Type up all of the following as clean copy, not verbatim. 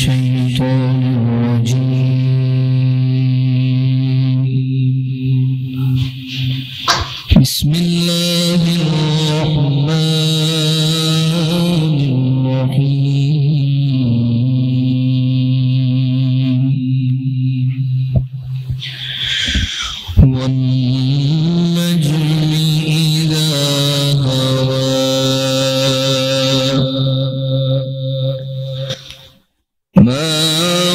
शैतानिर रजीम। बिस्मिल्लाहिर रहमानिर रहीम। वन्नज्मि इज़ा हवा मा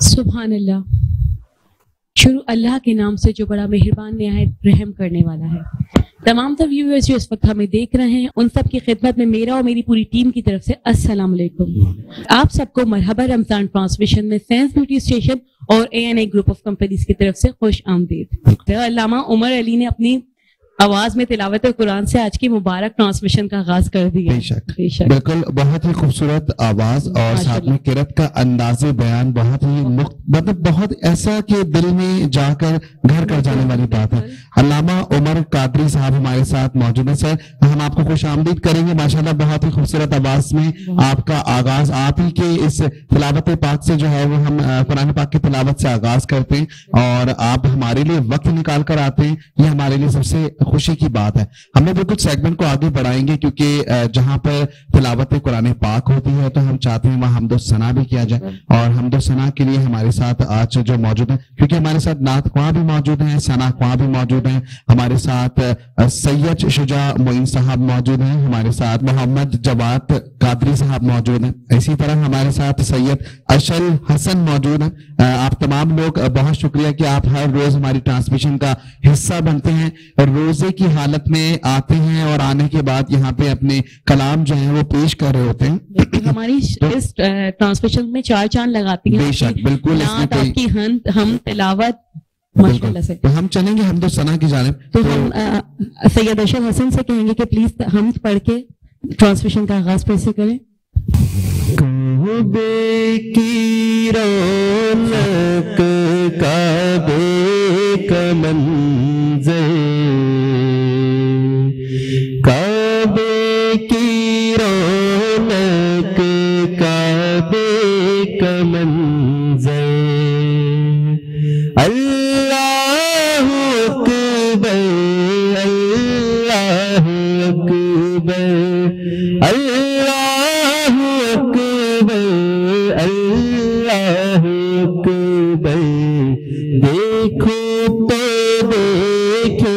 सुभान अल्लाह। शुरू अल्लाह के नाम से जो बड़ा मेहरबान निहायत रहम करने वाला है। तमाम तो व्यूअर्स जो इस वक्त हमें देख रहे हैं उन सब की खिदमत में मेरा और मेरी पूरी टीम की तरफ से अस्सलाम वालेकुम। आप सबको मरहबा रमजान ट्रांसमिशन में सेंस ब्यूटी स्टेशन और ANA ग्रुप ऑफ कंपनीज की तरफ से खुश आमदीद। तो अल्लामा उमर अली ने अपनी आवाज में तिलावत कुरान से आज की मुबारक ट्रांसमिशन का आगाज कर दिया। बेशक बिल्कुल, बहुत ही खूबसूरत आवाज और साथ में किरत का अंदाज़े बयान बहुत ही मतलब बहुत ऐसा कि दिल में जाकर घर कर जाने वाली बात है। अल्लामा उमर कादरी साहब हमारे साथ मौजूद है। सर, हम आपको खुश आमदीद करेंगे। माशाल्लाह बहुत ही खूबसूरत आवाज में आपका आगाज, आप ही के इस तिलावत पाक से जो है वो हम कुरान पाक की तिलावत से आगाज करते हैं और आप हमारे लिए वक्त निकाल कर आते हैं। ये हमारे लिए सबसे खुशी की बात है। हम लोग बिल्कुल सेगमेंट को आगे बढ़ाएंगे क्योंकि जहां पर तिलावत कुरान पाक होती है तो हम चाहते हैं वहां हमदो सना भी किया जाए और हमदो सना के लिए हमारे साथ आज जो मौजूद है, क्योंकि हमारे साथ नात ख्वां भी मौजूद हैं, सना ख्वां भी मौजूद हैं, हमारे साथ सैयद शुजा मोइन साहब मौजूद हैं, हमारे साथ मोहम्मद जवाद कादरी साहब मौजूद हैं, इसी तरह हमारे साथ सैयद अशल हसन मौजूद हैं। आप तमाम लोग बहुत शुक्रिया कि आप हर रोज हमारी ट्रांसमिशन का हिस्सा बनते हैं, रोजे की हालत में आते हैं और आने के बाद यहाँ पे अपने कलाम जो है वो पेश कर रहे होते हैं। हमारी इस ट्रांसमिशन में चार चांद लगाती हैं। बेशक बिल्कुल, आपकी हम तिलावत माशाल्लाह से। तो हम चलेंगे हमदो सना की जानिब। तो हम सैयद अशल हसन से कहेंगे कि प्लीज हम पढ़ के ट्रांसमिशन का आगाज फिर से करें। काबे की रौनक काबे का मंज़र, काबे की रौनक काबे का मंज़र, अल्लाह अकबर देखो तो देखे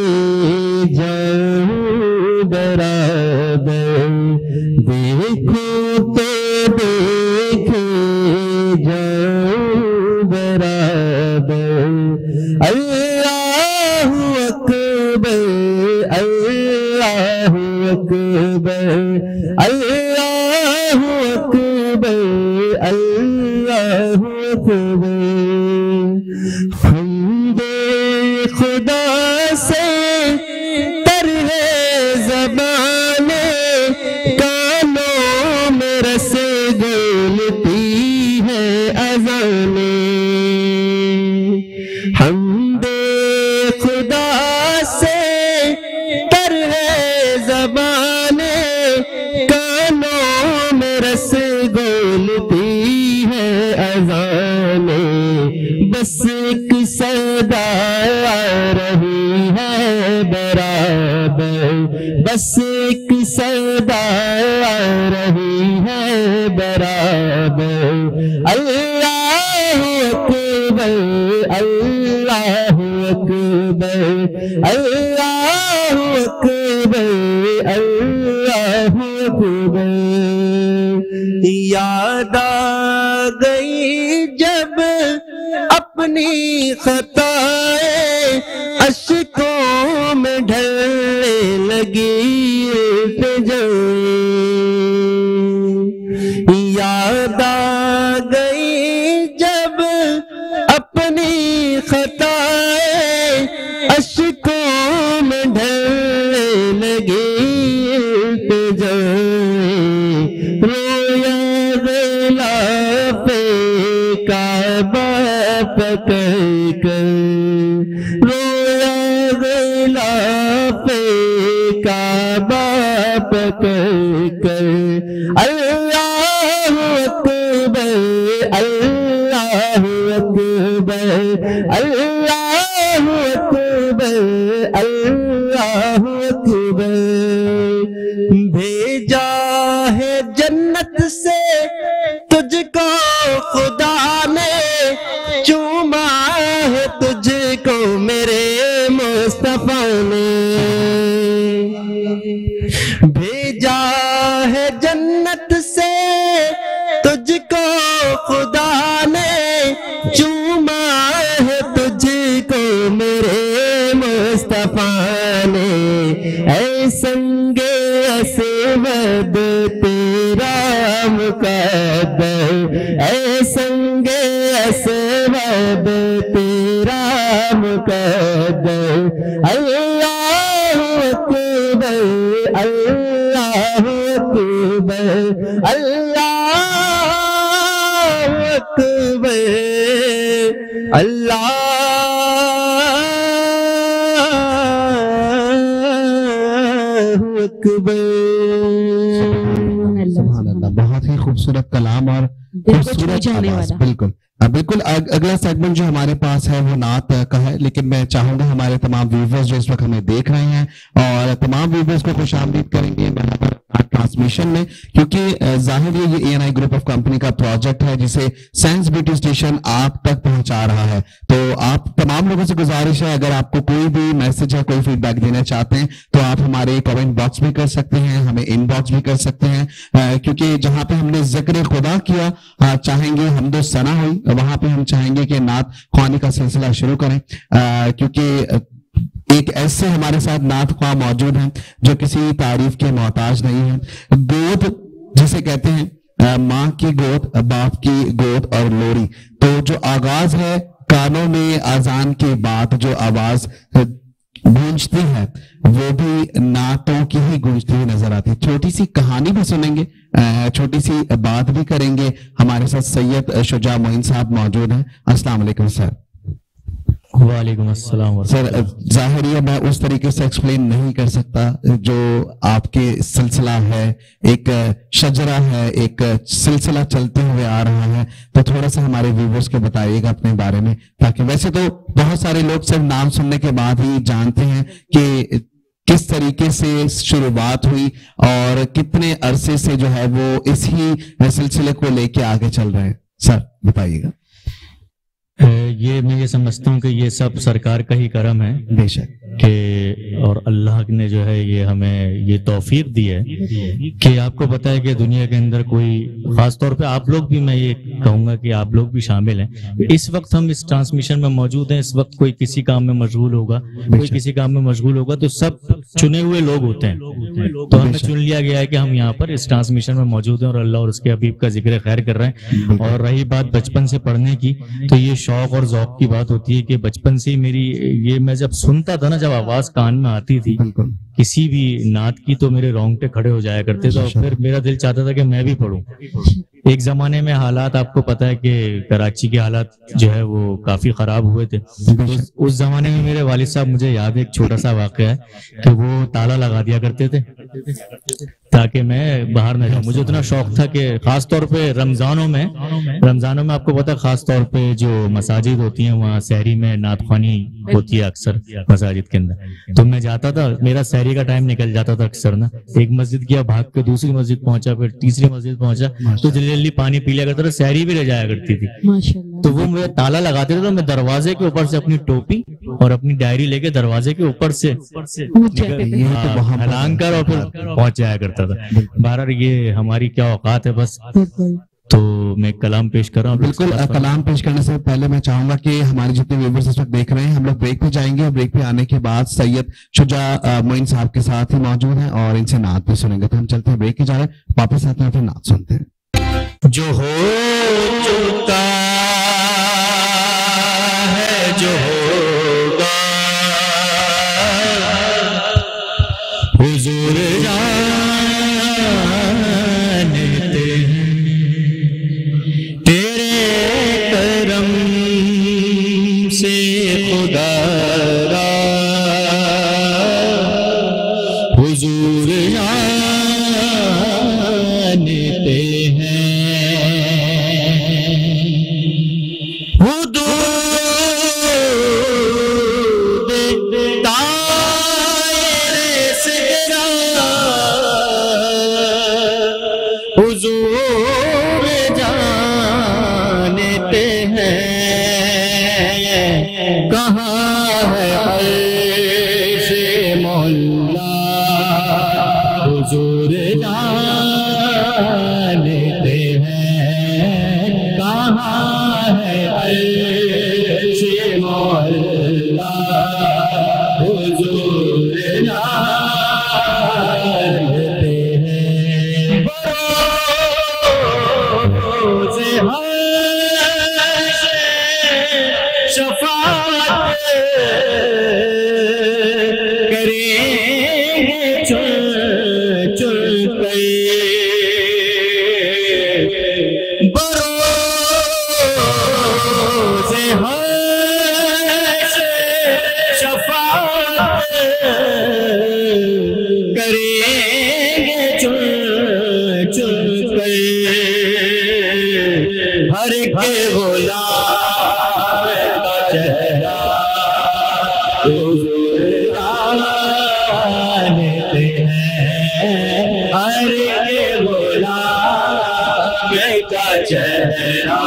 जाऊं बराबर, देखो तो देखे जाऊं बराबर। अल्लाहु अकबर, अल्लाहु अकबर, अल्लाहु अकबर, अल्लाहु अकबर। हमदे खुदा से तर है ज़बाने, कानों में रस घोलती है अज़ाने। हमदे खुदा से तर है ज़बाने, कानों में रस घोलती है अज़ाने। बस एक सदा आ रही है बराबर, बस एक सदा आ रही है बराबर। अल्लाहु अकबर, अल्लाहु अकबर, अल्लाहु अकबर, अल्लाहु अकबर। याद आ गई जब अपनी खताएं, अश्कों में ढलने लगी इल्तिजाएं। याद आ गई जब अपनी खताएं, अश्कों में ढलने लगी इल्तिजाएं। रोया गिलाफे काबा पकड़ कर, रोया गिलाफे काबा पकड़ कर। अल्लाहु अकबर, अल्लाहु अकबर, अल्लाहु अकबर, अल्लाहु अकबर। भेजा है जन्नत से तुझको खुदा ने, चूमा है तुझको मेरे मुस्तफा ने। भेजा है जन्नत से तुझको खुदा ने, चूमा है तुझको मेरे मुस्तफा ने। ऐ संगे असवद तेरा मुकद्दर, ऐ संगे असवद तेरा मुकद्दर। अल्लाहु अकबर, अल्लाहु अकबर, अल्लाहु अकबर, अल्लाहु अकबर। सुभान अल्लाह, बहुत ही खूबसूरत कलाम और खूबसूरत आवाज। बिल्कुल बिल्कुल। अगला सेगमेंट जो हमारे पास है वो नात का है, लेकिन मैं चाहूंगा हमारे तमाम व्यूवर्स जो इस वक्त हमें देख रहे हैं और तमाम व्यूवर्स को खुशामदीद करेंगे ट्रांसमिशन में, क्योंकि जाहिर है ये ANI ग्रुप ऑफ कंपनी का प्रोजेक्ट है जिसे सेंस ब्यूटी स्टेशन आप तक पहुंचा रहा है। तो आप तमाम लोगों से गुजारिश है, अगर आपको कोई भी मैसेज है, कोई फीडबैक देना चाहते हैं तो आप हमारे कमेंट बॉक्स में कर सकते हैं, हमें इनबॉक्स भी कर सकते हैं, क्योंकि जहां पे हमने जिक्र खुदा किया चाहेंगे हमदो सना हुई, वहां पे हम चाहेंगे कि नात ख्वानी का सिलसिला शुरू करें, क्योंकि एक ऐसे हमारे साथ नात ख्वाह मौजूद हैं जो किसी तारीफ के मोहताज नहीं है। गोद जिसे कहते हैं, माँ की गोद, बाप की गोद और लोरी, तो जो आगाज है कानों में अजान के बाद जो आवाज गूंजती है वो भी नातों की ही गूंजती हुई नजर आती है। छोटी सी कहानी भी सुनेंगे, छोटी सी बात भी करेंगे। हमारे साथ सैयद शुजा मोइन साहब मौजूद हैं। अस्सलाम वालेकुम सर। वालेकुम अस्सलाम। सर जाहिर है मैं उस तरीके से एक्सप्लेन नहीं कर सकता जो आपके सिलसिला है, एक शजरा है, एक सिलसिला चलते हुए आ रहा है, तो थोड़ा सा हमारे व्यूवर्स को बताइएगा अपने बारे में, ताकि वैसे तो बहुत सारे लोग सिर्फ नाम सुनने के बाद ही जानते हैं कि किस तरीके से शुरुआत हुई और कितने अरसे से जो है वो इसी सिलसिले को लेके आगे चल रहे हैं। सर बताइएगा। ये मैं ये समझता हूँ कि ये सब सरकार का ही करम है बेशक कि, और अल्लाह ने जो है ये हमें ये तौफीक दी है कि आपको पता है कि दुनिया के अंदर कोई, खास तौर पे आप लोग भी, मैं ये कहूंगा कि आप लोग भी शामिल हैं। इस वक्त हम इस ट्रांसमिशन में मौजूद हैं, इस वक्त कोई किसी काम में मशगूल होगा, कोई किसी काम में मशगूल होगा, तो सब चुने हुए लोग होते हैं। तो हमें चुन लिया गया है कि हम यहाँ पर इस ट्रांसमिशन में मौजूद हैं और अल्लाह और उसके हबीब का जिक्र खैर कर रहे हैं। और रही बात बचपन से पढ़ने की, तो ये शौक और ज़ौक की बात होती है कि बचपन से ही मेरी ये, मैं जब सुनता था ना, जब आवाज कान में आती थी बिल्कुल किसी भी नात की, तो मेरे रोंगटे खड़े हो जाया करते थे और फिर मेरा दिल चाहता था कि मैं भी पढ़ूं। एक जमाने में हालात, आपको पता है कि कराची के हालात जो है वो काफी खराब हुए थे। उस जमाने में मेरे वालिद साहब, मुझे याद है एक छोटा सा वाकया है कि वो ताला लगा दिया करते थे ताकि मैं बाहर न जाऊं। मुझे इतना शौक था कि खास तौर पे रमजानों में आपको पता है, खास तौर पे जो मसाजिद होती हैं वहाँ सहरी में नातखानी होती है अक्सर मसाजिद के अंदर, तो मैं जाता था, मेरा सहरी का टाइम निकल जाता था अक्सर ना। एक मस्जिद किया, भाग के दूसरी मस्जिद पहुंचा, फिर तीसरी मस्जिद पहुंचा, तो जल्दी पानी पी लिया करता था, सहरी भी रह जाया करती थी। माशाल्लाह। तो वो मुझे ताला लगाते थे, तो मैं दरवाजे के ऊपर से अपनी टोपी और अपनी डायरी लेके दरवाजे के ऊपर से हलांग कर और फिर पहुंच जाया करता था। बहरहाल ये हमारी क्या औकात है बस। तो मैं कलाम पेश कर रहा हूँ। बिल्कुल, कलाम पेश करने से पहले मैं चाहूंगा कि हमारे जितने व्यूअर्स इस वक्त देख रहे हैं, हम लोग ब्रेक पे जाएंगे और ब्रेक पे आने के बाद सैयद शुजा मोइन साहब के साथ ही मौजूद हैं और इनसे नात भी सुनेंगे। तो हम चलते हैं ब्रेक की जा रहे हैं, वापस आते हैं फिर नात सुनते हैं। जो हो चुका है, जो होगा, हुजूर जानते हैं, तेरे करम से खुदारा हुजूर जानते हैं। हुजूर जानते हैं, कहाँ है अर्श मौला, हुजूर जानते हैं, कहाँ है अर्श मौला, हुजूर जानते हैं। शफाअत करेंगे चुन चुन कर, बरोज़े हश्र शफाअत करेंगे चुन चुन कर, हर के गुलाम का चेहरा हुजूर जानते हैं, हर के गुलाम का चेहरा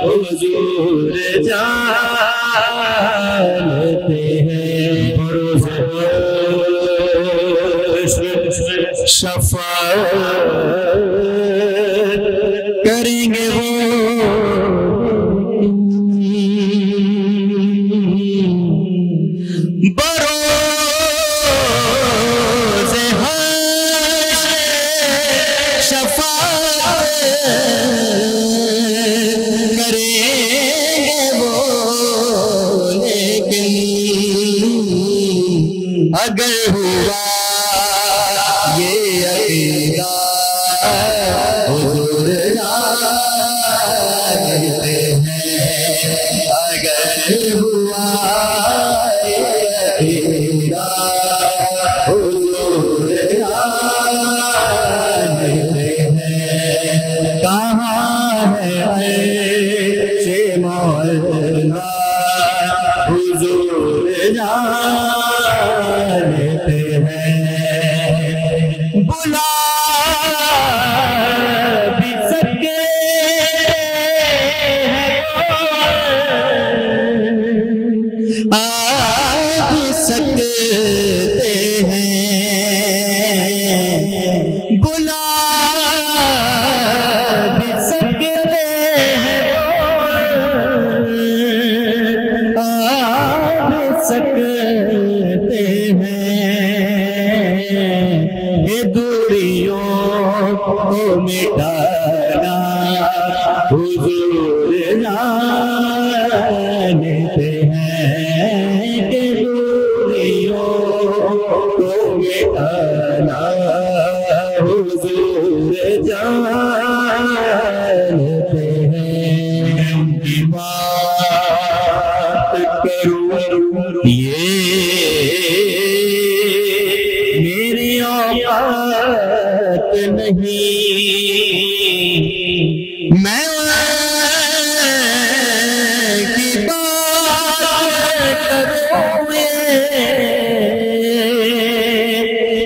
हुजूर जानते हैं। शफाअत करेंगे वो बरोज़े हश्र शफाअत करेंगे वो, लेकिन अगर हुआ ये अकीदा हुजूर जानते हैं, अगर हुआ ये अकीदा हुजूर जानते हैं, कहाँ है अर्श मौला, हुजूर जानते हैं। बुला भी सकते हैं मिटाना हुजूर जानते हैं कि दूरियों को मिटाना हुजूर जानते हैं। उनकी बात करूं ये मेरी औकात नहीं, मैं की बात करूं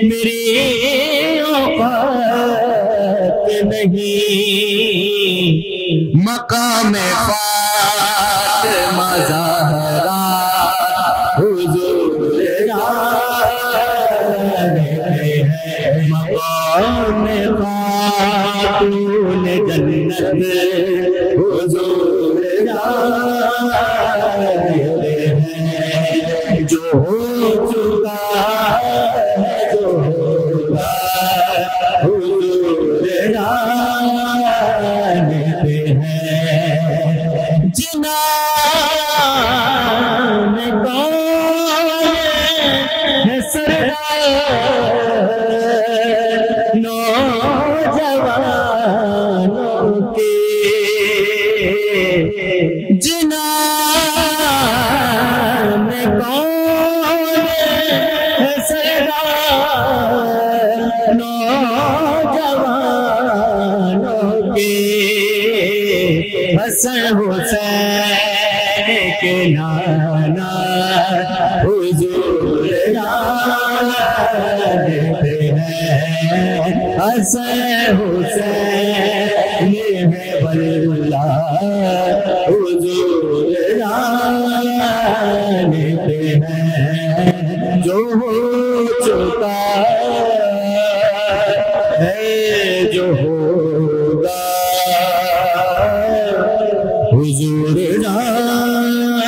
मेरी औकात नहीं, मकाम फातिमा ज़हरा हुजूर जानते हैं। मकाम खातून जन्नत हुजूर जानते हैं। जो हो चुका जो होगा हुजूर जानते हैं। जिनान कौन है सरदार नौजवानों के, जिनान कौन है सरदार नौजवानों के, हसन हुसैन के नाना हुजूर जानते हैं। हसन हुसैन है वल्ला हुजूर जानते हैं। जो हो चुका है जो होगा हुजूर जानते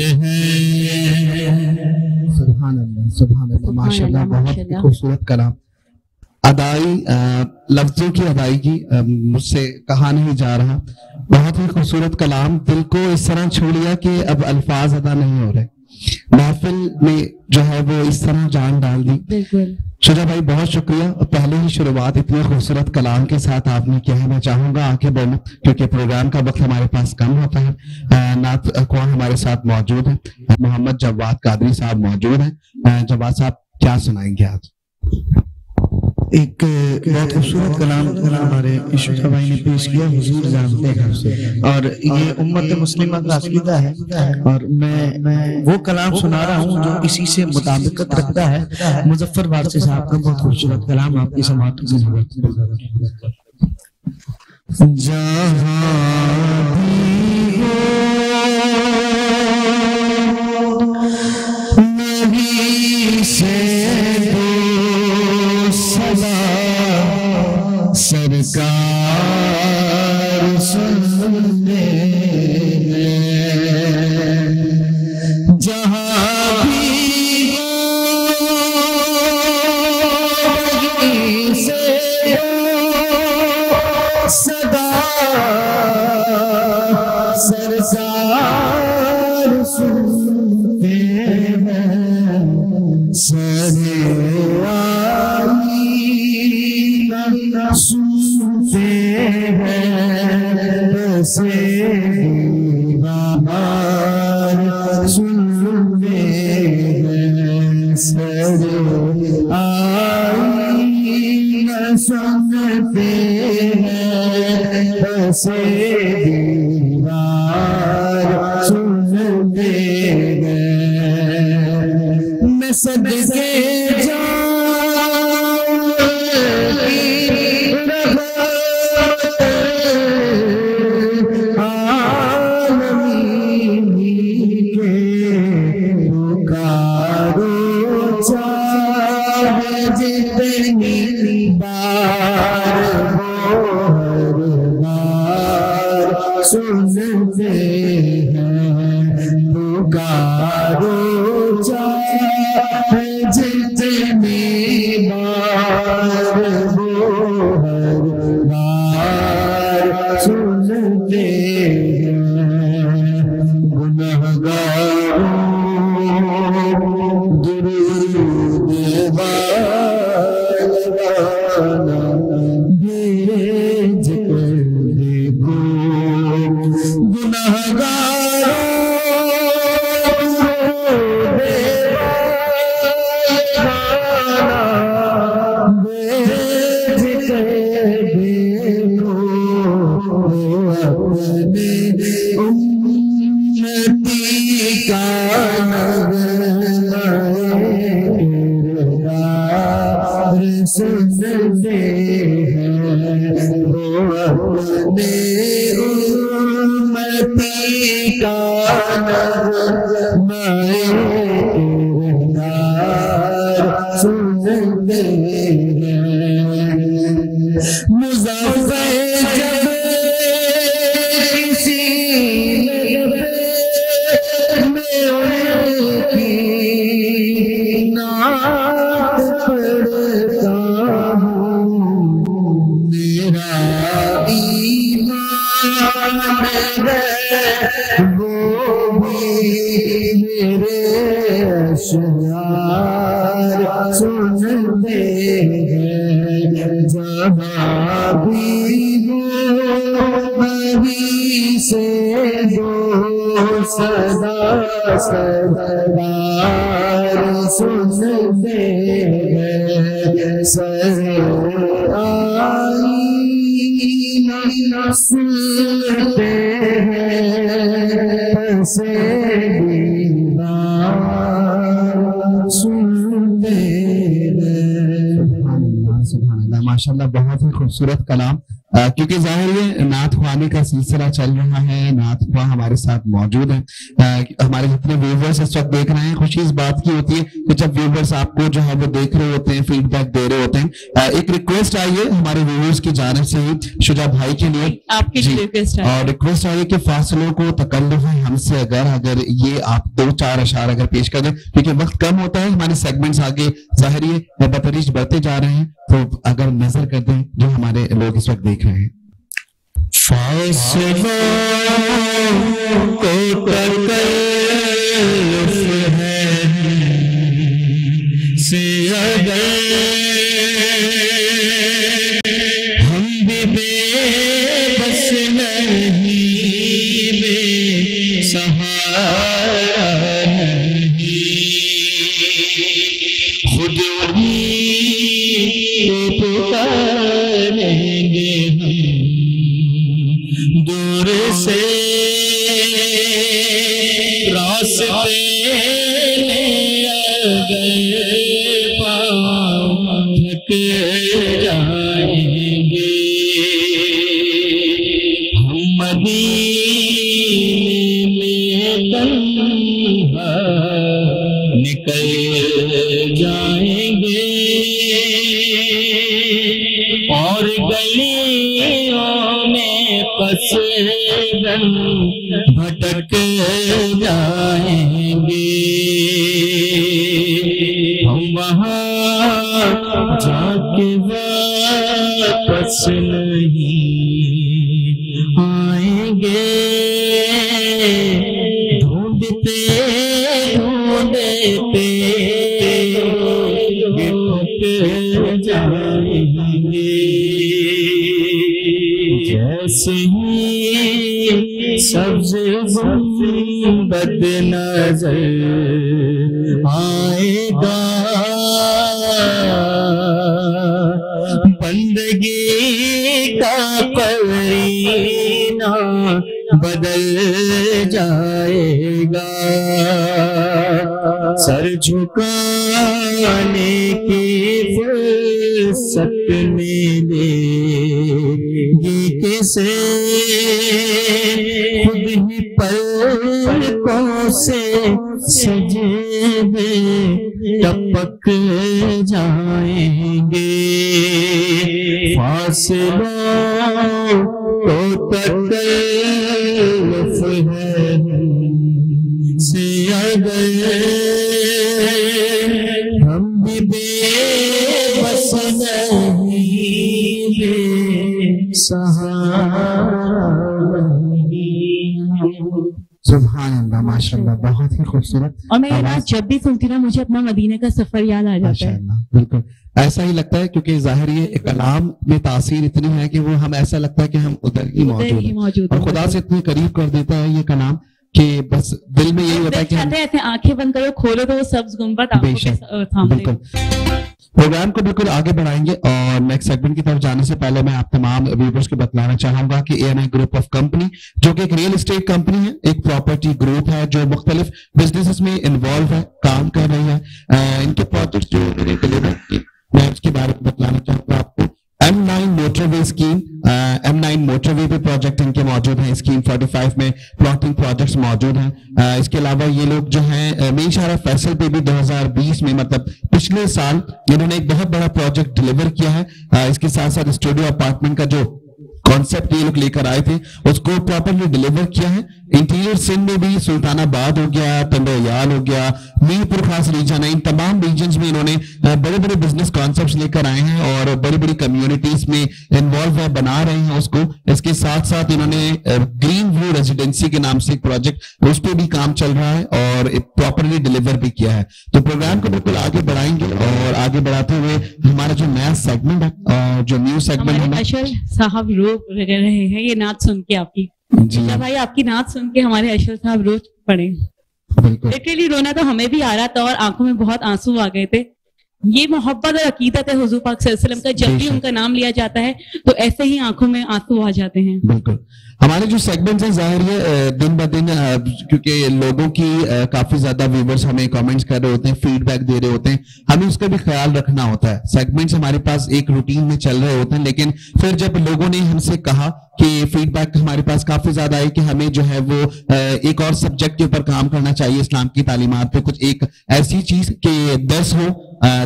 हैं। सुभान अल्लाह, सुभान अल्लाह, माशाअल्लाह, बहुत ही खूबसूरत कलाम। अदाई लफ्जों की अदायगी मुझसे कहा नहीं जा रहा। बहुत ही खूबसूरत कलाम, दिल को इस तरह छू लिया कि अब अल्फाज अदा नहीं हो रहे। महफिल में जो है वो इस तरह जान डाल दी। बिल्कुल शुजा भाई, बहुत शुक्रिया। पहले ही शुरुआत इतने खूबसूरत कलाम के साथ आपने किया है। मैं चाहूंगा आगे बढ़ूं क्योंकि प्रोग्राम का वक्त हमारे पास कम होता है। नात अख्वा हमारे साथ मौजूद है, मोहम्मद जवाद कादरी साहब मौजूद हैं। जवाद साहब क्या सुनाएंगे आज? एक बहुत खूबसूरत कलाम हमारे शुजा भाई ने पेश किया, हुजूर जानते हैं से, और ये उम्मत मुस्लिमा का अकीदा है। और मैं वो कलाम सुना रहा हूँ जो इसी से मुताबिकत रखता है। मुजफ्फर वारसी साहब का बहुत खूबसूरत कलाम आपकी समाअत से सरकार सुनते हैं जहाँ भी से सदा सरकार सुनते हैं। सुनते हैं से बाहर सुनते हैं सरे आई सुनते हैं से बाहर सुनते हैं। मैं सदके सुनते हैं पुकारो चाहे जितनी बार वो माशाल्लाह बहुत ही खूबसूरत कलाम। क्योंकि जाहिर है नात ख्वानी का सिलसिला चल रहा है, नात ख्वाह हमारे साथ मौजूद है। हमारे जितने व्यूवर्स इस वक्त देख रहे हैं, खुशी इस बात की होती है कि जब व्यूवर्स आपको जो है वो देख रहे होते हैं, फीडबैक दे रहे होते हैं। एक रिक्वेस्ट आई है हमारे व्यूवर्स की जानिब से ही शुजा भाई के लिए, आपके रिक्वेस्ट है, और रिक्वेस्ट आई है कि फासलों को तकल्लुफ है हमसे, अगर ये आप 2-4 अशार अगर पेश कर दें, क्योंकि वक्त कम होता है, हमारे सेगमेंट्स आगे जाहिर है बतरीज बढ़ते जा रहे हैं, तो अगर नजर कर दें जो हमारे लोग इस वक्त देख रहे हैं। फासलों को तकल्लुफ है से अगर हम भी बेबस नहीं, बेसहारा नहीं, खुद उन्हीं को पुकारेंगे हम दूर से रास्ते में अगर पाँव थक जाएंगे, हम मदीने में तन्हा निकल जाएंगे और गलियों में कसरन भटक जाएंगे, हम वहाँ जाके वापस नहीं आएंगे, ढूंढते ढूंढते जाएंगे, जैसे ही सब्ज गुंबद नजर आएगा, बंदगी का करीना बदल जाएगा, सर झुकाने की फुर्सत मिलेगी किसे, खुद ही पलकों से सजदे टपक जाएंगे, फासलों को तकल्लुफ है से अगर हम भी बेबस नहीं, बेसहारा नहीं। सुभान अल्लाह, माशाअल्लाह, बहुत ही खूबसूरत। और मैं ये बात जब भी सुनती ना मुझे अपना मदीने का सफर याद आ जाता है। बिल्कुल ऐसा ही लगता है, क्योंकि जाहिर ये कलाम में तासीर इतनी है कि वो हम ऐसा लगता है कि हम उधर ही मौजूद हैं और खुदा से इतने करीब कर देता है ये कलाम कि बस दिल में यही होता है कि ऐसे आंखें बंद करो, खोलो तो वो सब्ज गुंबद आंखों के सामने। बिल्कुल। प्रोग्राम को बिल्कुल आगे बढ़ाएंगे और नेक्स्ट सेगमेंट की तरफ जाने से पहले मैं आप तमाम व्यूअर्स को बतलाना चाहूंगा कि ANI ग्रुप ऑफ कंपनी, जो कि एक रियल एस्टेट कंपनी है, एक प्रॉपर्टी ग्रुप है जो मुख्तलिफ बिजनेसेस में इन्वॉल्व है, काम कर रही है। इनके प्रोजेक्ट जो मैंने डिलीवर किए मैं उसके बारे में बतलाना चाहूंगा आपको। M9 motorway scheme, M9 motorway पे प्रोजेक्ट इनके मौजूद हैं। स्कीम 45 में प्लॉटिंग प्रोजेक्ट्स मौजूद हैं। इसके अलावा ये लोग जो हैं मीरशारा फैसल पे भी 2020 में मतलब पिछले साल इन्होंने एक बहुत बड़ा प्रोजेक्ट डिलीवर किया है। इसके साथ साथ स्टूडियो अपार्टमेंट का जो कॉन्सेप्ट ये लोग लेकर आए थे उसको प्रॉपरली डिलीवर किया है। इंटीरियर सिंध में भी सुल्तानाबाद हो गया, तंडोयाल हो गया, मीरपुर खास रीजन है, इन तमाम रीजन्स में इन्होंने बड़े बड़े बिजनेस कॉन्सेप्ट्स लेकर आए हैं और बड़ी बड़ी कम्युनिटीज में इन्वॉल्व है, बना रहे हैं उसको। इसके साथ साथ इन्होंने ग्रीन व्यू रेजिडेंसी के नाम से एक प्रोजेक्ट उस पर भी काम चल रहा है और प्रॉपरली डिलीवर भी किया है। तो प्रोग्राम को बिल्कुल आगे बढ़ाएंगे और आगे बढ़ाते हुए हमारा जो नया सेगमेंट है, जो न्यू सेगमेंट है, अशर साहब रो रहे हैं ये नात सुन के आपकी जी भाई, आपकी नात सुन के हमारे अशर साहब रो पड़े। लिटरली रोना तो हमें भी आ रहा था और आंखों में बहुत आंसू आ गए थे। ये मोहब्बत और अकीदत है हुजूर पाक सल्लल्लाहु अलैहि वसल्लम का, जब भी उनका नाम लिया जाता है तो ऐसे ही आंखों में आंसू आ जाते हैं। बिल्कुल। हमारे जो सेगमेंट्स हैं जाहिर है दिन ब दिन, क्योंकि लोगों की काफी ज्यादा व्यूवर्स हमें कमेंट्स कर रहे होते हैं, फीडबैक दे रहे होते हैं, हमें उसका भी ख्याल रखना होता है। सेगमेंट्स हमारे पास एक रूटीन में चल रहे होते हैं, लेकिन फिर जब लोगों ने हमसे कहा कि फीडबैक हमारे पास काफी ज्यादा है कि हमें जो है वो एक और सब्जेक्ट के ऊपर काम करना चाहिए, इस्लाम की तालीमात पे कुछ एक ऐसी चीज के दर्स हो,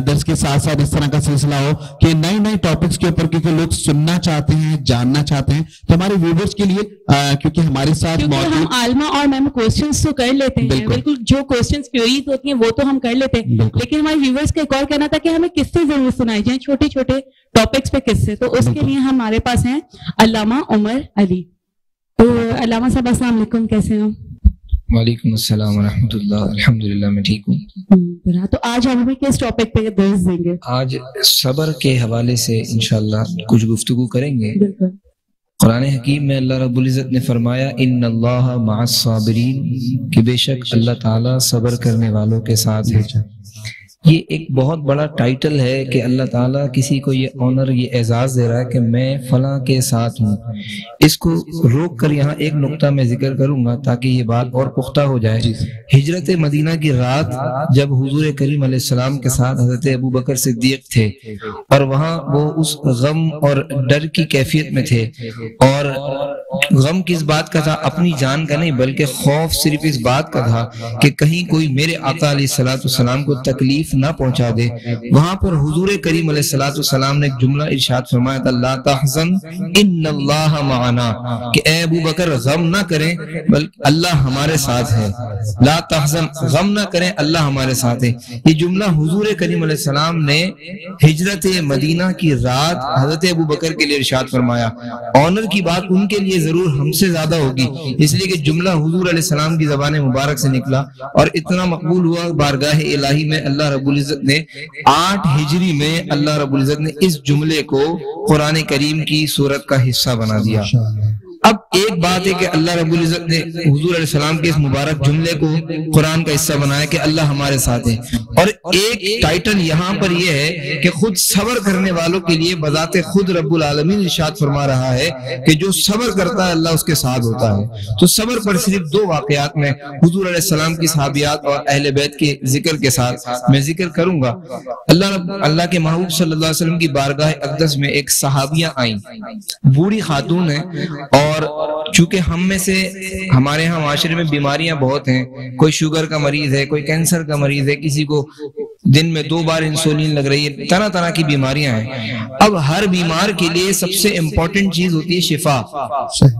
दर्स के साथ साथ इस तरह का सिलसिला हो कि नए नए टॉपिक्स के ऊपर क्योंकि लोग सुनना चाहते हैं, जानना चाहते हैं। तो हमारे व्यूवर्स के लिए क्योंकि हमारे साथ हम आलमा और मैम क्वेश्चंस तो कर लेते हैं, बिल्कुल जो क्वेश्चंस क्वेरीज होती हैं वो तो हम कर लेते हैं, लेकिन हमारे व्यूवर्स का एक और कहना था कि हमें किस्से जरूर सुनाए जाए, छोटे छोटे टॉपिक्स पे किस्से। तो उसके लिए हमारे पास हैं अल्लामा उमर अली। तो अल्लामा साहब अस्सलाम वालेकुम, कैसे हैं आप? वालेकुम अस्सलाम व रहमतुल्लाह। अल्हम्दुलिल्लाह मैं ठीक हूँ। तो आज आप हमें किस टॉपिक पे दर्स देंगे? आज सब्र के हवाले से इंशाअल्लाह कुछ गुफ्तगू करेंगे। बिल्कुल। कुरान हकीम में अल्लाह रब्बुल इज़्ज़त ने फरमाया इन्नल्लाह मअस साबिरीन, कि बेशक अल्लाह ताला सब्र करने वालों के साथ है। ये एक बहुत बड़ा टाइटल है कि अल्लाह ताला किसी को ये ऑनर, ये एजाज दे रहा है कि मैं फलां के साथ हूँ। इसको रोक कर यहाँ एक नुक्ता मैं जिक्र करूंगा ताकि ये बात और पुख्ता हो जाए। हिजरत मदीना की रात जब हुजूर करीम अलैहिस्सलाम के साथ हजरत अबू बकर सिद्दीक थे और वहाँ वो उस गम और डर की कैफियत में थे, और गम किस बात का था? अपनी जान का नहीं, बल्कि खौफ सिर्फ इस बात का था कि कहीं कोई मेरे आका अलैहिस्सलाम को तकलीफ ना पहुंचा दे। वहां पर हुजूर करीम अलैहिस्सलाम ने एक जुमला इरशाद फरमाया था, ला तहज़न इन्नल्लाह मअना, कि ए अबू बकर गम ना करें बल्कि अल्लाह हमारे साथ है। ला तहज़न, गम ना करें, अल्लाह हमारे साथ है। ये जुमला हुजूर करीम अलैहिस्सलाम ने हिजरत मदीना की रात हजरत अबू बकर के लिए इरशाद फरमाया। ऑनर की बात उनके लिए जरूर हमसे ज्यादा होगी, इसलिए कि जुमला हुजूर अलैहिस्सलाम की ज़बान मुबारक से निकला और इतना मकबूल हुआ बारगाह इलाही में। अल्लाह रब्बुल इज़्ज़त ने 8 हिजरी में अल्लाह रब्बुल इज़्ज़त ने इस जुमले को कुरान करीम की सूरत का हिस्सा बना दिया। अब एक बात है कि अल्लाह रब्बुल इज़्ज़त ने हुजूर अलैहिस्सलाम के इस मुबारक जुमले को कुरान का हिस्सा बनाया कि अल्लाह हमारे साथ है, और एक टाइटल यहाँ पर यह है कि खुद सब्र करने वालों के लिए बजाते खुद रब्बुल आलमीन इरशाद फरमा रहा है कि जो सब्र करता है अल्लाह उसके साथ होता है। तो सब्र पर सिर्फ 2 वाकयात में हुजूर अलैहिस्सलाम की सहाबियात और अहले बैत के जिक्र के साथ मैं जिक्र करूंगा। अल्लाह के महबूब सल्लल्लाहु अलैहि वसल्लम की बारगाह अक़दस में एक सहाबिया आई, बूढ़ी खातून है, और चूंकि हम में से हमारे यहाँ माशरे में बीमारियां बहुत हैं, कोई शुगर का मरीज है, कोई कैंसर का मरीज है, किसी को दिन में 2 बार इंसुलिन लग रही है, तरह तरह की बीमारियां हैं। अब हर बीमार के लिए सबसे इंपॉर्टेंट चीज होती है शिफा।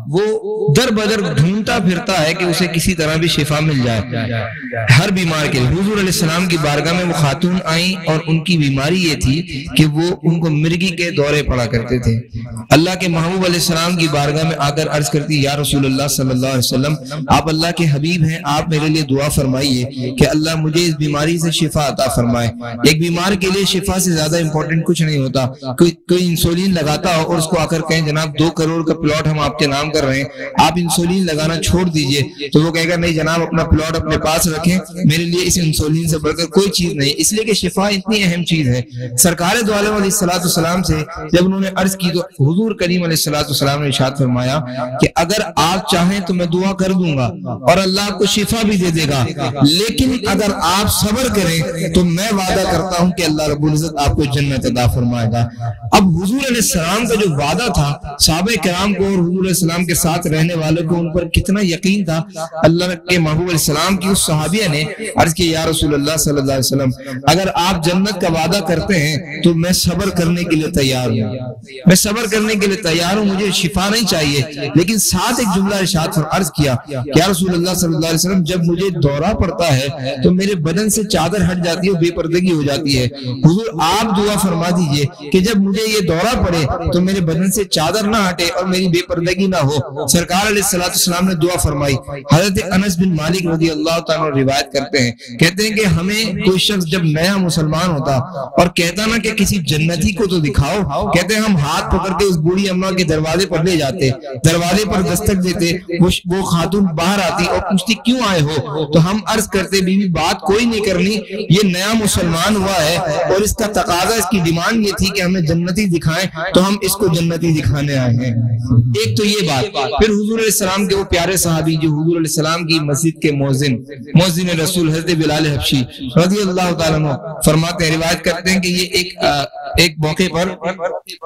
वो दर बदर ढूंढता फिरता है कि उसे किसी तरह भी शिफा मिल जाए हर बीमार के लिए। हुजूर अलैहिस्सलाम की बारगाह में वो खातून आई और उनकी बीमारी ये थी कि वो उनको मिर्गी के दौरे पड़ा करते थे। अल्लाह के महबूब अलैहिस्सलाम की बारगाह में आकर अर्ज करती, या रसूलुल्लाह सल्लल्लाहु अलैहि वसल्लम, आप अल्लाह के हबीब हैं, आप मेरे लिए दुआ फरमाइए कि अल्लाह मुझे इस बीमारी से शिफा अता फरमाए। एक बीमार के लिए शिफा से ज्यादा इंपॉर्टेंट कुछ नहीं होता। कोई इंसुलिन लगाता हो और उसको आकर कहें जनाब 2 करोड़ का प्लॉट हम आपके नाम कर रहे हैं, आप इंसुलिन लगाना छोड़ दीजिए, तो वो कहेगा नहीं जनाब अपना प्लॉट अपने पास रखें, मेरे लिए इस इंसुलिन से बढ़कर कोई चीज नहीं। इसलिए कि शिफा इतनी अहम चीज है। सरकार दो आलम अलैहिस्सलाम से जब उन्होंने अर्ज की तो हुजूर करीम अलैहिस्सलाम ने इरशाद फरमाया कि अगर आप चाहें तो मैं दुआ कर दूंगा और अल्लाह आपको शिफा भी दे देगा, लेकिन अगर आप सब्र करें तो मैं वादा करता हूं कि अल्लाह रब्बुल इज्जत आपको जन्नत अता फरमाएगा। अब हुजूर अलैहिस्सलाम का जो वादा था सहाबे किराम को और हुजूर अलैहिस्सलाम के साथ रहने वालों को उन पर कितना यकीन था। अल्लाह के महबूब अलैहिस्सलाम की उस सहाबिया ने अर्ज किया, या रसूलुल्लाह सल्लल्लाहु अलैहि वसल्लम, अगर आप जन्नत का वादा करते हैं तो मैं सब्र करने के लिए तैयार हूँ, मैं सब्र करने के लिए तैयार हूँ, मुझे शिफा नहीं चाहिए। लेकिन साथ एक जुमला इरशाद अर्ज किया, या रसूलुल्लाह सल्लल्लाहु अलैहि वसल्लम, जब मुझे दौरा पड़ता है तो मेरे बदन से चादर हट जाती है, बेपर्दगी हो जाती है। हुजूर आप दुआ फरमा दीजिए कि जब मुझे ये दौरा पड़े तो मेरे बदन से चादर ना हटे और मेरी बेपर्दगी ना हो। सरकार अलैहिस्सलाम ने दुआ फरमाई। हजरत अनस बिन मालिक रज़ी अल्लाह तआला अन्हु रिवायत करते हैं, कहते हैं कि हमें कोई शख्स जब नया मुसलमान होता और कहता ना कि किसी जन्नती को तो दिखाओ, कहते हैं हम हाथ पकड़ के उस बूढ़ी अम्मा के दरवाजे पर ले जाते, दरवाजे पर दस्तक देते, वो खातून बाहर आती और पूछती क्यों आए हो, तो हम अर्ज करते बीवी बात कोई नहीं करनी, ये नया मुसलमान हुआ है और इसका तकाजा, इसकी डिमांड ये थी कि हमें जन्नती दिखाएं, तो हम इसको जन्नती दिखाने आए हैं। एक तो ये बात। फिर हुजूर अलैहिस्सलाम के वो प्यारे सहाबी जो हुजूर अलैहिस्सलाम की मस्जिद के मौज़िन रसूल हज़रत बिलाल हबशी रज़ी अल्लाह तआला अन्हु फरमाते हैं, रिवायत करते हैं कि ये एक मौके पर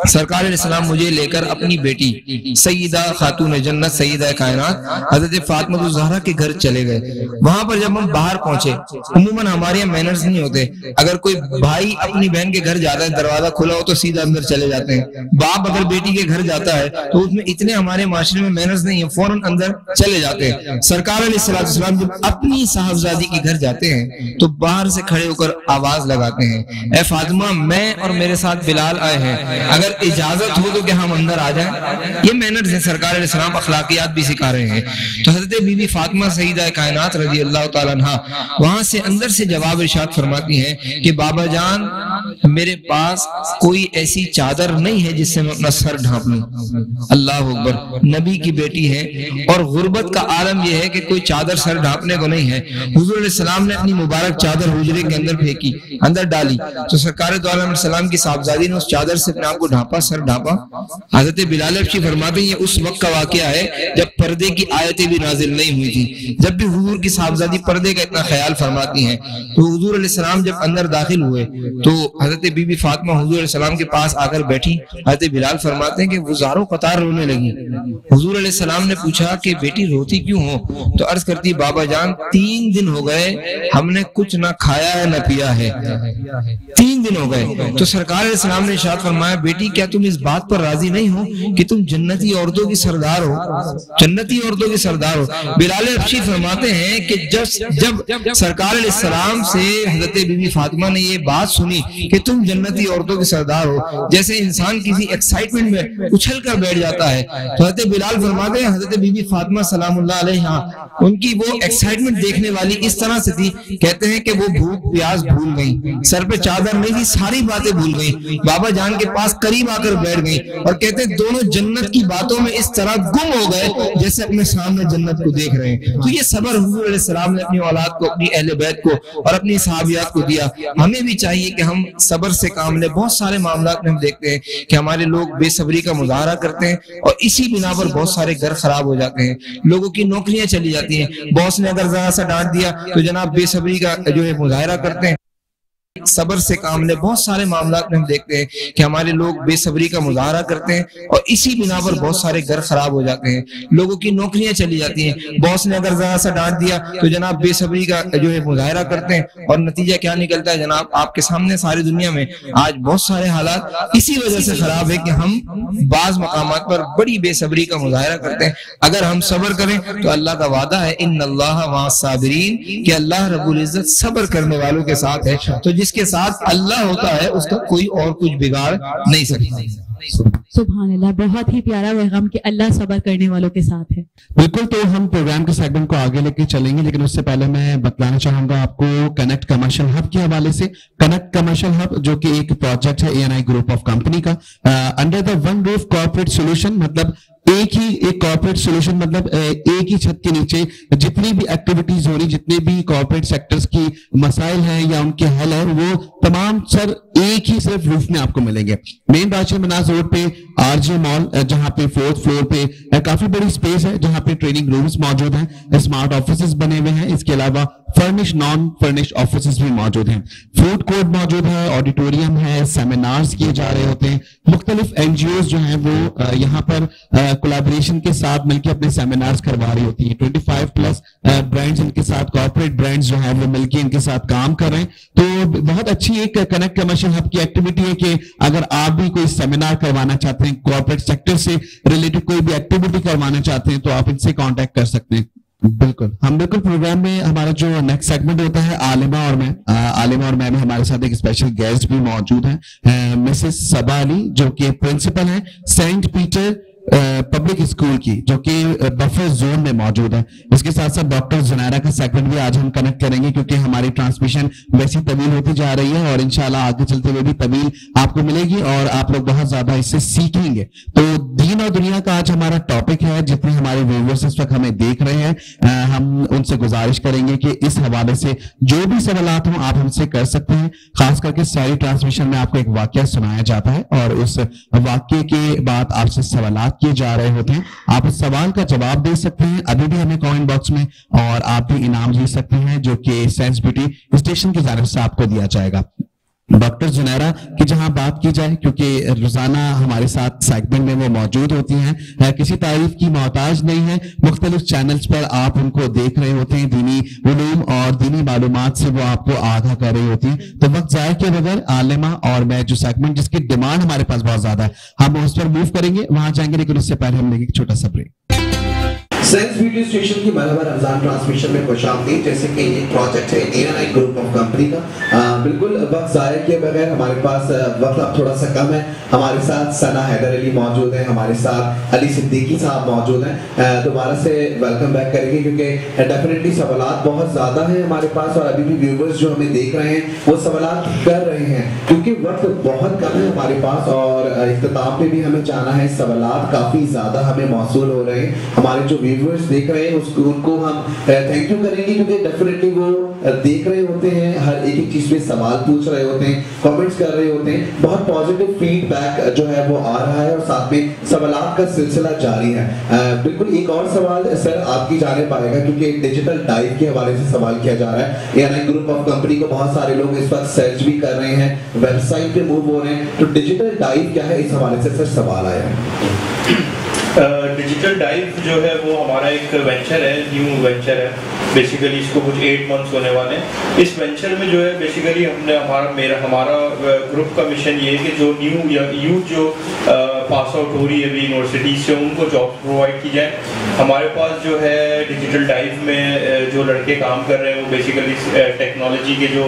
सरकार अलैहिस्सलाम मुझे लेकर अपनी बेटी सईदा खातून जन्नत सईदा कायनात हज़रत फातिमा ज़हरा के घर चले गए। वहां पर जब हम बाहर पहुंचे, उम्मन हमारे यहाँ मैनर्स नहीं होते, अगर कोई भाई अपनी बहन के घर जाता है दरवाजा खुला हो तो सीधा अंदर चले जाते हैं, बाप अगर बेटी के घर जाता है तो उसमें इतने हमारे माशरे में मैनर्स नहीं है, फौरन अंदर चले जाते हैं। सरकार अलैहिस्सलाम जब अपनी साहबजादी के घर जाते हैं तो बाहर से खड़े होकर आवाज लगाते हैं, ए फातिमा मैं और मेरे साथ बिलाल आए हैं, अगर इजाजत हो तो क्या हम अंदर आ जाएं। ये मैनर्स है, सरकार अलैहिस्सलाम अखलाकियात भी सिखा रहे हैं। तो हजरत बीबी फातिमा सईदा कायनात रज़ी अल्लाह तआला अन्हा वहां से अंदर से जवाब इरशाद फरमाती हैं कि बाबा जान मेरे पास कोई ऐसी चादर नहीं है जिससे मैं अपना सर ढांप लूं। अल्लाह अकबर, नबी की बेटी है और गुर्बत का आलम यह है कि कोई चादर सर ढांपने को नहीं है। हुजूर अलैहिस्सलाम ने अपनी मुबारक चादर हुजरे के अंदर फेंकी, अंदर डाली, तो सरकार दो आलम अलैहिस्सलाम की साहबजादी ने उस चादर से अपने आप को ढांपा, सर ढांपा। हजरत बिलाल हबशी फरमाते हैं ये उस वक्त का वाकया है जब पर्दे की आयतें भी नाजिल नहीं हुई थी। जब भी हुजूर की साहबजादी पर्दे का इतना ख्याल फरमाती हैं तो हुजूर अलैहिस्सलाम जब अंदर दाखिल हुए तो हजरत बीबी फातिमा हुजूर अलैहिस्सलाम के पास आकर बैठी। हजरत बिलाल फरमाते हैं कि वज़ारों कतार रोने लगी। हुजूर अलैहिस्सलाम ने पूछा कि बेटी रोती क्यों हो, तो अर्ज करती बाबा जान 3 दिन हो गए हमने कुछ ना खाया है ना पिया है, 3 दिन हो गए। तो सरकार अलैहिस्सलाम ने इरशाद फरमाया बेटी क्या तुम इस बात पर राजी नहीं हो कि तुम जन्नती औरतों की सरदार हो, जन्नती औरतों की सरदार हो। बिलाल हबशी फरमाते हैं कि जब सरकार अलैहिस्सलाम से हजरत बीबी फातिमा ने ये बात सुनी कि तुम जन्नती औरतों के सरदार हो, जैसे इंसान किसी एक्साइटमेंट में उछल कर बैठ जाता है, तो हजरत बिलाल फरमाते हैं हजरत बीबी फातिमा सलामुल्लाह अलैहा उनकी वो एक्साइटमेंट देखने वाली इस तरह से थी, कहते हैं कि वो भूख प्यास भूल गई, सर पे चादर नहीं थी, सारी बातें भूल गई, बाबा जान के पास करीब आकर बैठ गई और कहते हैं दोनों जन्नत की बातों में इस तरह गुम हो गए जैसे अपने सामने जन्नत को देख रहे हैं। तो ये सब्र हुजूर अलैहिस्सलाम ने अपनी औलाद को, अपनी अहले बैत को और अपनी सहाबियात को दिया। हमें भी चाहिए कि हम सब्र से काम लें। बहुत सारे मामलात में हम देखते हैं कि हमारे लोग बेसब्री का मुजाहरा करते हैं और इसी बिना पर बहुत सारे घर खराब हो जाते हैं, लोगों की नौकरियां चली जाती हैं। बॉस ने अगर जरा सा डांट दिया तो जनाब बेसब्री का जो है मुजाहरा करते हैं, सब्र से काम लें। बहुत सारे मामलात में हम देखते हैं कि हमारे लोग बेसब्री का मुजाहरा करते हैं और इसी बिना पर बहुत सारे घर खराब हो जाते हैं, लोगों की नौकरियां चली जाती हैं। बॉस ने अगर जरा सा डांट दिया तो जनाब बेसब्री का जो है मुजाहरा करते हैं और नतीजा क्या निकलता है जनाब, आपके सामने सारी दुनिया में आज बहुत सारे हालात इसी वजह से खराब है कि हम बाज मकामात पर बड़ी बेसब्री का मुजाहरा करते हैं। अगर हम सब्र करें तो अल्लाह का वादा है इन्नल्लाह मअस-साबिरीन, कि अल्लाह रब्बुल इज्जत सब्र करने वालों के साथ है। तो जिसके साथ अल्लाह होता है उसका कोई और कुछ बिगाड़ नहीं सकता। सुभान अल्लाह, बहुत ही प्यारा पैगाम कि अल्लाह सब्र करने वालों के साथ है। बिल्कुल, तो हम प्रोग्राम के सेगमेंट को आगे लेके चलेंगे, लेकिन उससे पहले मैं बतलाना चाहूंगा आपको कनेक्ट कमर्शियल हब के हवाले से। कनेक्ट कमर्शियल हब जो कि एक प्रोजेक्ट है ANI ग्रुप ऑफ कंपनी का, under the one roof corporate solution, मतलब एक कॉर्पोरेट सोल्यूशन, मतलब एक ही छत के नीचे जितनी भी एक्टिविटीज हो रही, जितने भी कॉर्पोरेट सेक्टर्स की मसाइल हैं या उनके हल है, वो तमाम सर एक ही सिर्फ रूफ में आपको मिलेंगे। मेन राशिद मनाज रोड पे RJ मॉल, जहां पे 4th फ्लोर पे काफी बड़ी स्पेस है, जहां पे ट्रेनिंग रूम्स मौजूद हैं, स्मार्ट ऑफिसेस बने हुए हैं, इसके अलावा फर्निश नॉन फर्निश ऑफिसेस भी मौजूद हैं, फूड कोर्ट मौजूद है, ऑडिटोरियम है, सेमिनार्स किए जा रहे होते हैं, मुख्तलिफ NGOs जो हैं वो यहाँ पर कोलैबोरेशन के साथ मिलकर अपने सेमिनार्स करवा रही होती है। 25+ ब्रांड्स इनके साथ, कॉर्पोरेट ब्रांड्स जो हैं वो मिलकर इनके साथ काम कर रहे हैं। तो बहुत अच्छी एक कनेक्ट कमर्शियल हब की एक्टिविटी है कि अगर आप भी कोई सेमिनार करवाना चाहते हैं, कॉर्पोरेट सेक्टर से रिलेटेड कोई भी एक्टिविटी करवाना चाहते हैं, तो आप इनसे कॉन्टेक्ट कर सकते हैं। बिल्कुल, हम बिल्कुल प्रोग्राम में हमारा जो नेक्स्ट सेगमेंट होता है आलिमा और मैं में हमारे साथ एक स्पेशल गेस्ट भी मौजूद हैं, मिसेस सबा अली, जो कि प्रिंसिपल हैं सेंट पीटर पब्लिक स्कूल की, जो कि बफर जोन में मौजूद है। इसके साथ साथ डॉक्टर जुनैरा का सेगमेंट भी आज हम कनेक्ट करेंगे, क्योंकि हमारी ट्रांसमिशन वैसी तवील होती जा रही है और इंशाल्लाह आगे चलते हुए भी तवील आपको मिलेगी और आप लोग बहुत ज्यादा इससे सीखेंगे। तो दीन और दुनिया का आज हमारा टॉपिक है। जितने हमारे व्यूअर्स इस वक्त हमें देख रहे हैं, हम उनसे गुजारिश करेंगे कि इस हवाले से जो भी सवालात हों आप हमसे कर सकते हैं। खास करके सारी ट्रांसमिशन में आपको एक वाकया सुनाया जाता है और उस वाकये के बाद आपसे सवालात किए जा रहे होते हैं। आप उस सवाल का जवाब दे सकते हैं अभी भी हमें कमेंट बॉक्स में, और आप भी इनाम जीत सकते हैं जो कि सेंस ब्यूटी स्टेशन की जानिब से आपको दिया जाएगा। डॉक्टर जुनैरा की जहां बात की जाए, क्योंकि रोजाना हमारे साथ सेगमेंट में वो मौजूद होती हैं, किसी तारीफ की मोहताज नहीं है, मुख्तलिफ चैनल्स पर आप उनको देख रहे होते हैं, दीनी उलूम और दीनी मालूमात से वो आपको आगाह कर रही होती हैं। तो वक्त जाए के बगैर आलिमा और मैं जो सेगमेंट जिसकी डिमांड हमारे पास बहुत ज्यादा है, हम उस पर मूव करेंगे, वहां जाएंगे, लेकिन उससे पहले हम लेंगे एक छोटा सा ब्रेक। सेंस ब्यूटी स्टेशन की मरहबा रमजान ट्रांसमिशन में खुशामदीद। जैसे कि एक प्रोजेक्ट है ANI ग्रुप ऑफ कंपनी का, बिल्कुल वक्त ज़ाया किए बगैर, हमारे पास वक्त अब थोड़ा सा कम है। हमारे साथ सना हैदर अली मौजूद है, हमारे साथ अली सिद्दीकी साहब मौजूद हैं। दोबारा से वेलकम बैक करेंगे, क्योंकि डेफिनेटली सवालात बहुत ज़्यादा हैं हमारे पास और अभी भी व्यूवर्स जो हमें देख रहे हैं वो सवालात कर रहे हैं, क्योंकि वक्त बहुत कम है हमारे पास और इख्तिताम पे भी हमें जाना है। सवालात काफ़ी ज़्यादा हमें मौसूल हो रहे हैं। हमारे जो व्यूवर्स देख रहे हैं उनको हम थैंक यू करेंगे, क्योंकि डेफिनेटली वो देख रहे होते हैं, हर एक चीज पे सवाल पूछ रहे होते हैं, कमेंट्स कर रहे होते हैं, बहुत पॉजिटिव फीडबैक जो है वो आ रहा है और साथ में सवालात का सिलसिला जारी है। बिल्कुल एक और सवाल सर आपकी जानिब आएगा, क्योंकि डिजिटल डाइव के हवाले से सवाल किया जा रहा है। ANI ग्रुप ऑफ कंपनी को बहुत सारे लोग इस वक्त सर्च भी कर रहे हैं, वेबसाइट पे मूव हो रहे हैं, तो डिजिटल डाइव क्या है, इस हवाले से सर सवाल आया है। डिजिटल डाइव जो है वो हमारा एक वेंचर है, न्यू वेंचर है। बेसिकली इसको कुछ 8 मंथ्स होने वाले हैं। इस वेंचर में जो है बेसिकली हमने हमारा ग्रुप का मिशन ये है कि जो न्यू यूथ जो पास आउट हो रही है अभी यूनिवर्सिटी से, उनको जॉब्स प्रोवाइड की जाए। हमारे पास जो है डिजिटल डाइव में जो लड़के काम कर रहे हैं वो बेसिकली टेक्नोलॉजी के जो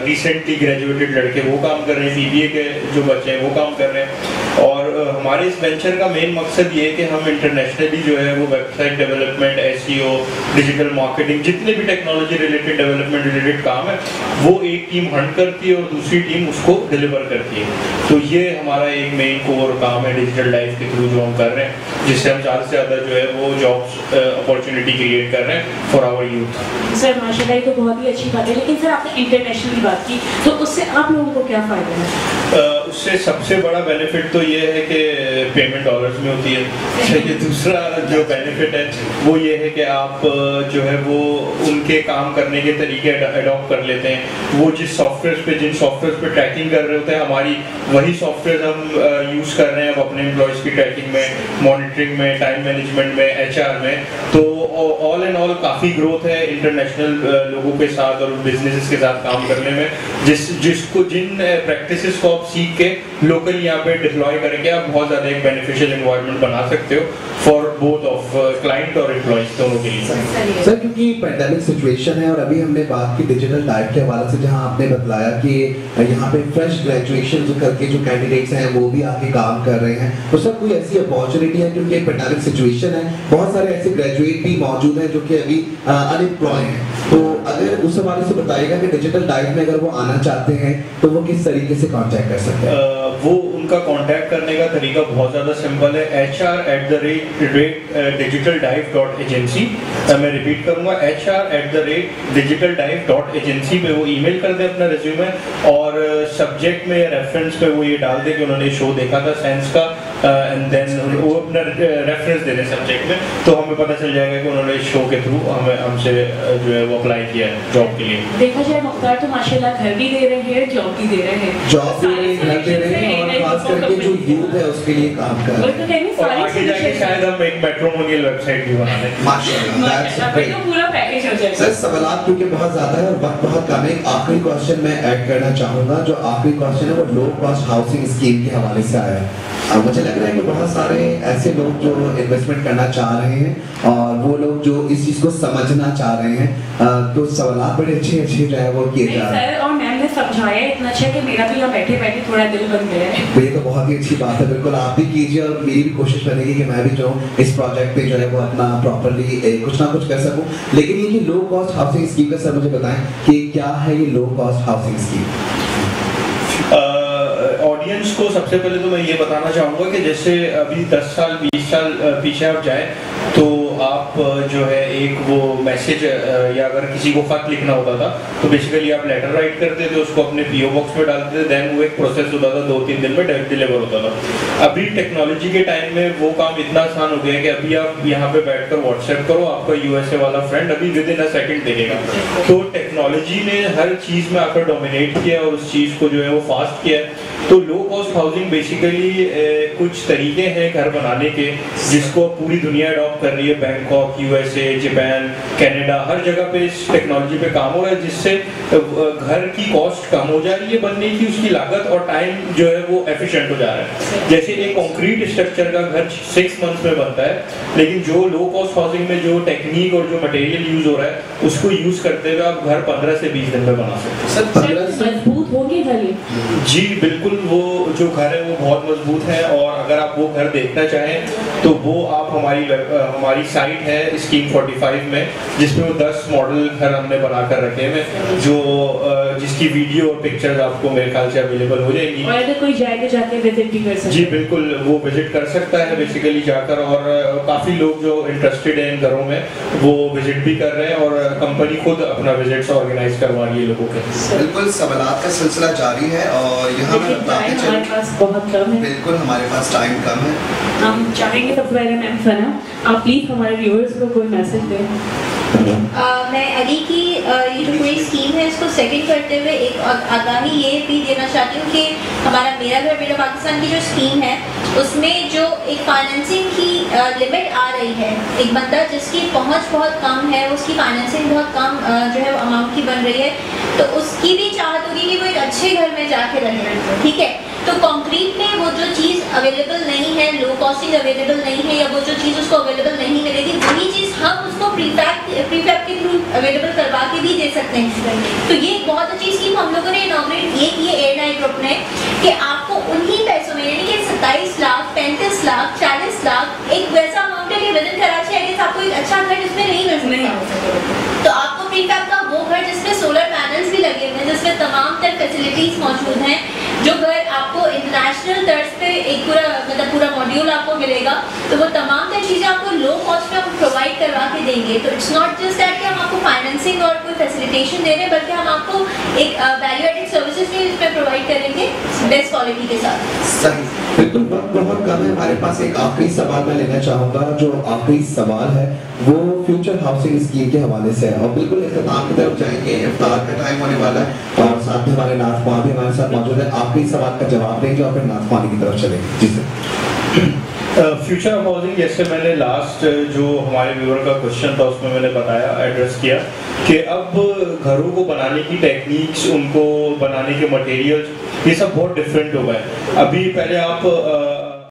रिसेंटली ग्रेजुएटेड लड़के वो काम कर रहे हैं, CBA के जो बच्चे हैं वो काम कर रहे हैं। और हमारे इस वेंचर का मेन मकसद ये है कि हम इंटरनेशनली जो है वो website development, SEO, digital marketing, जितने भी टेक्नोलॉजी रिलेटेड डेवलपमेंट रिलेटेड काम है वो एक टीम हंट करती है और दूसरी टीम उसको डिलीवर करती है। तो ये हमारा एक मेन कोर काम है डिजिटल लाइफ के थ्रू जो हम कर रहे हैं, जिससे हम ज़्यादा से ज़्यादा जो है वो जॉब्स अपॉर्चुनिटी क्रिएट कर रहे हैं फॉर आवर यूथ। सर माशाल्लाह ये तो बहुत ही अच्छी बात है, लेकिन सर आपने इंटरनेशनल की बात की, तो उससे आप लोगों को क्या फ़ायदा है? उससे सबसे बड़ा बेनिफिट तो ये है कि पेमेंट डॉलर्स में होती है। दूसरा जो बेनिफिट है वो ये है कि आप जो है वो उनके काम करने के तरीके अडॉप्ट कर लेते हैं। वो जिस सॉफ्टवेयर पे जिन सॉफ्टवेयर पे ट्रैकिंग कर रहे होते हैं, हमारी वही सॉफ्टवेयर हम यूज़ कर रहे हैं अब अपने एम्प्लॉयज़ की ट्रैकिंग में, मॉनिटरिंग में, टाइम मैनेजमेंट में, HR में। तो ऑल एंड ऑल काफ़ी ग्रोथ है इंटरनेशनल लोगों के साथ और बिजनेसेस के साथ काम करने में, जिन प्रैक्टिसेस को आप सीख के लोकल यहाँ पे डिप्लॉय करके आप बहुत ज़्यादा एक बेनिफिशियल एनवायरनमेंट बना सकते हो फॉर बोथ ऑफ क्लाइंट और एम्प्लॉयज दोनों के लिए। सर क्योंकि पैंडेमिक सिचुएशन है और अभी हमने बात की डिजिटल लाइफ के हवाले से, जहाँ आपने बताया कि यहाँ पे फ्रेश ग्रेजुएशन जो करके जो कैंडिडेट्स हैं वो भी आके काम कर रहे हैं, तो सर कोई ऐसी अपॉर्चुनिटी है क्योंकि पैंडेमिक सिचुएशन है, बहुत सारे ऐसे ग्रेजुएट भी मौजूद हैं जो कि अभी अनएम्प्लॉय हैं, तो अगर उस हवाले से बताइएगा कि डिजिटल लाइफ में अगर वो आना चाहते हैं तो वो किस तरीके से कांटेक्ट कर सकते हैं? वो उनका कांटेक्ट करने का तरीका बहुत ज़्यादा सिंपल है, HR@digitaldive.agency। मैं रिपीट करूँगा, HR@digitaldive.agency पे वो ईमेल कर दें अपना रिज्यूमे और सब्जेक्ट में रेफरेंस पे वो ये डाल दें कि उन्होंने शो देखा था साइंस का, एंड देन वो अपना रेफरेंस दे दें सब्जेक्ट में, तो हमें पता चल जाएगा कि उन्होंने शो के थ्रू हमसे जो है वो अप्लाई किया है जॉब के लिए। देखा जाए मुख्तार तो माशाल्लाह घर भी दे रहे हैं, जॉब भी दे रहे हैं, जॉब भी घर दे रहे हैं और खास करके जो यूथ है उसके लिए काम कर रहे हैं, और आगे जाके शायद हम एक मैट्रिमोनियल वेबसाइट भी बना दें। माशाल्लाह, पूरा पैकेज हो जाएगा। सर सवालात क्योंकि बहुत ज़्यादा है और वक्त बहुत कम है, आखिरी क्वेश्चन मैं ऐड करना चाहूँगा। जो आखिरी क्वेश्चन है वो लो कॉस्ट हाउसिंग स्कीम के हवाले से आया है। मुझे लग रहा है कि बहुत सारे ऐसे लोग जो इन्वेस्टमेंट करना चाह रहे हैं और वो लोग जो इस चीज़ को समझना चाह रहे हैं, तो सवालात बड़े अच्छे जो है वो किए जा रहे हैं और मैम ने समझाया इतना अच्छा कि मेरा भी यहाँ बैठे बैठे थोड़ा दिल बन गया है। तो ये तो बहुत ही अच्छी बात है, बिल्कुल आप भी कीजिए और मेरी भी कोशिश बनेगी कि मैं भी जो इस प्रोजेक्ट पे जो है वो अपना प्रॉपरली कुछ ना कुछ कर सकूं। लेकिन ये कि लो कॉस्ट हाउसिंग स्कीम का सर मुझे बताएं कि क्या है ये low cost housing scheme? Audience को सबसे पहले तो मैं ये बताना चाहूँगा कि जैसे अभी 10 साल 20 साल पीछे आप जाएं तो आप जो है एक वो मैसेज या अगर किसी को खत लिखना होता था तो बेसिकली आप लेटर राइट करते थे, उसको अपने PO बॉक्स में डालते थे, देन वो एक प्रोसेस होता था, 2-3 दिन में डिलीवर होता था। अभी टेक्नोलॉजी के टाइम में वो काम इतना आसान हो गया है कि अभी आप यहाँ पे बैठकर व्हाट्सएप करो, आपका USA वाला फ्रेंड अभी विदिन अ सेकंड देखेगा। तो टेक्नोलॉजी ने हर चीज़ में आकर डोमिनेट किया और उस चीज़ को जो है वो फास्ट किया है। तो लो कॉस्ट हाउसिंग बेसिकली कुछ तरीके हैं घर बनाने के जिसको पूरी दुनिया अडॉप्ट कर रही है, बैंकॉक, USA, जापान, कनाडा, हर जगह पे इस टेक्नोलॉजी पे काम हो रहा है जिससे घर की कॉस्ट कम हो जा रही है बनने की, उसकी लागत और टाइम जो है वो एफिशिएंट हो जा रहा है। जैसे एक कंक्रीट स्ट्रक्चर का घर 6 मंथ्स में बनता है, लेकिन जो लो कॉस्ट हाउसिंग में जो टेक्निक और जो मटेरियल यूज हो रहा है उसको यूज करते हुए आप घर 15 से 20 दिन में बना सकते हैं। मजबूत होगी घर? जी बिल्कुल, वो जो घर है वो बहुत मजबूत है और अगर आप वो घर देखना चाहें तो वो आप हमारी साइट है स्कीम 45 में जिसमें वो 10 मॉडल घर हमने बना कर रखे हैं जो जिसकी वीडियो और पिक्चर्स आपको मेरे ख्याल से अवेलेबल हो जाएगी। और अगर कोई जाएगा जाके विजिट भी कर सकता है? जी बिल्कुल, वो विजिट कर सकता है बेसिकली जाकर, और काफ़ी लोग जो इंटरेस्टेड हैं इन घरों में वो विजिट भी कर रहे हैं और कंपनी खुद अपना विजिट्स ऑर्गेनाइज करवा रही है लोगों के। बिल्कुल, सवालात का सिलसिला जारी है और यहाँ में हमारे पास बहुत कम है। बिल्कुल हमारे पास टाइम कम है। हम चाहेंगे सबसे पहले मैम सना आप प्लीज हमारे व्यूअर्स को कोई मैसेज दें। मैं अली की ये जो पूरी स्कीम है इसको सेकंड करते हुए एक आगाही ये भी देना चाहती हूँ कि हमारा मेरा घर मेरा पाकिस्तान की जो स्कीम है उसमें जो एक फाइनेंसिंग की लिमिट आ रही है, एक बंदा जिसकी पहुँच बहुत कम है, उसकी फाइनेंसिंग बहुत कम जो है अमाउंट की बन रही है, तो उसकी भी चाहत होगी कि वो एक अच्छे घर में जाके रहे। ठीक है, तो कंक्रीट में वो जो चीज़ अवेलेबल नहीं है, लो कॉस्टिंग अवेलेबल नहीं है या वो जो चीज़ उसको अवेलेबल नहीं मिलेगी वही चीज़ हम उसको प्रीफैब के थ्रू अवेलेबल करवा के भी दे सकते हैं। तो ये एक बहुत अच्छी स्कीम हम लोगों ने इनॉग्रेट ये की एयरलाइन ग्रुप ने कि आपको उन्हीं पैसों में यानी कि 27 लाख 35 लाख 40 लाख एक वैसा अमाउंट है कि विदिन कराची आई गेस आपको एक अच्छा घर जिसमें नहीं मिल सकता, तो आपको प्रीफैब का वो घर जिसमें सोलर पैनल्स भी लगे हुए हैं, जिसमें तमाम तरह फैसिलिटीज मौजूद हैं, जो घर आपको इंटरनेशनल तर्ज पे एक पूरा मॉड्यूल आपको मिलेगा, तो वो तमाम तरह चीज़ें आपको लो कॉस्ट में हम प्रोवाइड करवा के देंगे। तो इट्स नॉट जस्ट दैट कि हम आपको फाइनेंसिंग और कोई फैसिलिटेशन दे रहे हैं, बल्कि हम आपको एक वैल्यू एडेड सर्विसेज भी इसमें प्रोवाइड करेंगे बेस्ट क्वालिटी के साथ। सही, बिल्कुल। वक्त बहुत कम है हमारे पास। एक आखिरी सवाल मैं लेना चाहूँगा। जो आखिरी सवाल है वो फ्यूचर हाउसिंग स्कीम के हवाले से है, और बिल्कुल इख्तिताम की तरफ जाएंगे, इफ्तार का टाइम होने वाला है और साथ में हमारे नाज़ भी हमारे साथ मौजूद है। आखिरी सवाल का जवाब देंगे और फिर नाज़ की तरफ चलेंगे। जी सर। फ्यूचर हाउसिंग, जैसे मैंने लास्ट जो हमारे व्यूअर का क्वेश्चन था उसमें मैंने बताया, एड्रेस किया कि अब घरों को बनाने की टेक्निक्स, उनको बनाने के मटेरियल्स, ये सब बहुत डिफरेंट हो गए। अभी पहले आप